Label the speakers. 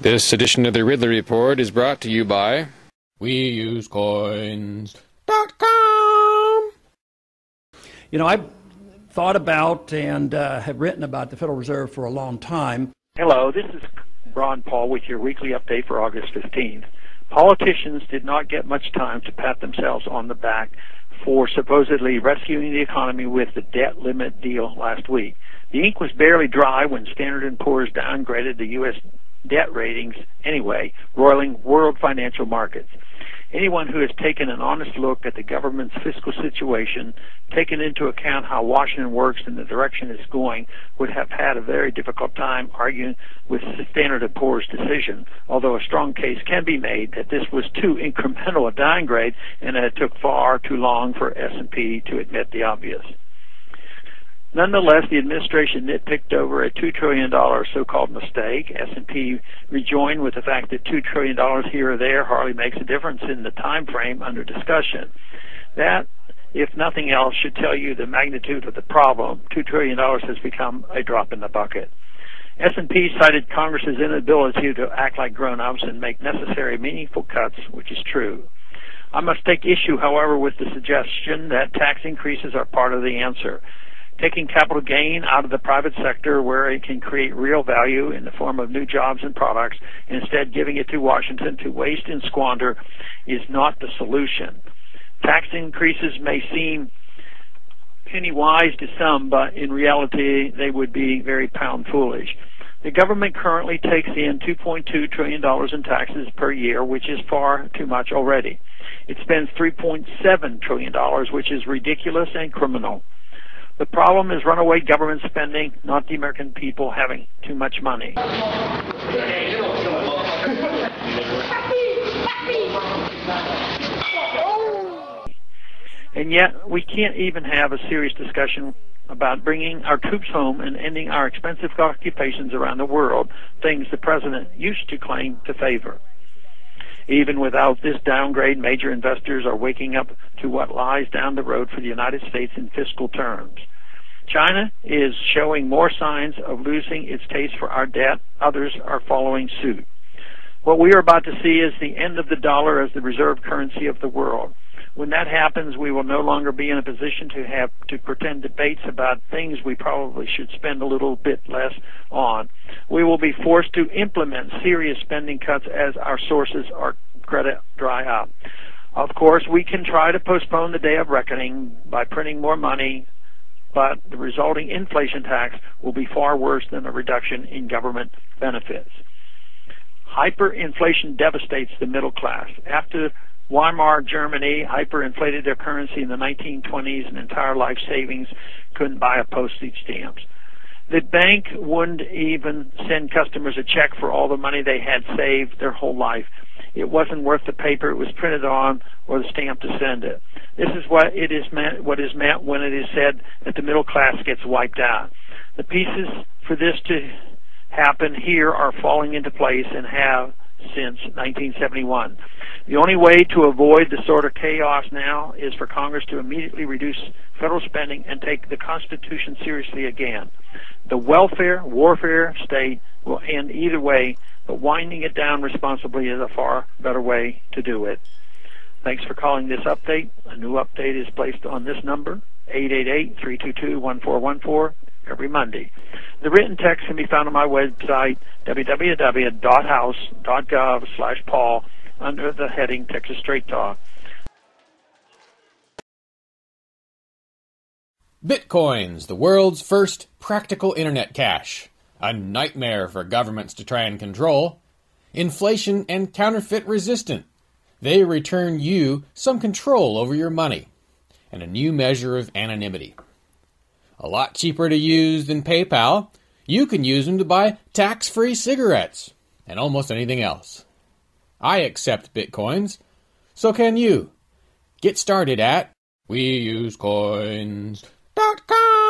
Speaker 1: This edition of the Ridley Report is brought to you by
Speaker 2: WeUseCoins.com. You know, I've thought about and have written about the Federal Reserve for a long time.
Speaker 3: Hello, this is Ron Paul with your weekly update for August 15th. Politicians did not get much time to pat themselves on the back for supposedly rescuing the economy with the debt limit deal last week. The ink was barely dry when Standard & Poor's downgraded the U.S. debt ratings anyway, roiling world financial markets. Anyone who has taken an honest look at the government's fiscal situation, taken into account how Washington works and the direction it's going, would have had a very difficult time arguing with Standard & Poor's decision, although a strong case can be made that this was too incremental a downgrade and that it took far too long for S&P to admit the obvious. Nonetheless, the administration nitpicked over a $2 trillion so-called mistake. S&P rejoined with the fact that $2 trillion here or there hardly makes a difference in the time frame under discussion. That, if nothing else, should tell you the magnitude of the problem. $2 trillion has become a drop in the bucket. S&P cited Congress's inability to act like grown-ups and make necessary meaningful cuts, which is true. I must take issue, however, with the suggestion that tax increases are part of the answer. Taking capital gain out of the private sector where it can create real value in the form of new jobs and products, and instead giving it to Washington to waste and squander is not the solution. Tax increases may seem penny-wise to some, but in reality they would be very pound-foolish. The government currently takes in $2.2 trillion in taxes per year, which is far too much already. It spends $3.7 trillion, which is ridiculous and criminal. The problem is runaway government spending, not the American people having too much money. And yet, we can't even have a serious discussion about bringing our troops home and ending our expensive occupations around the world, things the president used to claim to favor. Even without this downgrade, major investors are waking up to what lies down the road for the United States in fiscal terms. China is showing more signs of losing its taste for our debt. Others are following suit. What we are about to see is the end of the dollar as the reserve currency of the world. When that happens, we will no longer be in a position to have to pretend debates about things we probably should spend a little bit less on. We will be forced to implement serious spending cuts as our sources of credit dry up. Of course, we can try to postpone the day of reckoning by printing more money, but the resulting inflation tax will be far worse than a reduction in government benefits. Hyperinflation devastates the middle class. After Weimar Germany hyperinflated their currency in the 1920s, and entire life savings couldn't buy a postage stamps. The bank wouldn't even send customers a check for all the money they had saved their whole life. It wasn't worth the paper it was printed on or the stamp to send it. This is what is meant when it is said that the middle class gets wiped out. The pieces for this to happen here are falling into place and have since 1971. The only way to avoid the sort of chaos now is for Congress to immediately reduce federal spending and take the Constitution seriously again. The welfare warfare state will end either way, but winding it down responsibly is a far better way to do it. Thanks for calling this update. A new update is placed on this number, 888-322-1414, every Monday. The written text can be found on my website, www.house.gov/Paul, under the heading Texas Straight Talk.
Speaker 4: Bitcoins, the world's first practical internet cash. A nightmare for governments to try and control. Inflation and counterfeit resistant. They return you some control over your money. And a new measure of anonymity. A lot cheaper to use than PayPal. You can use them to buy tax-free cigarettes and almost anything else. I accept Bitcoins. So can you. Get started at WeUseCoins.com.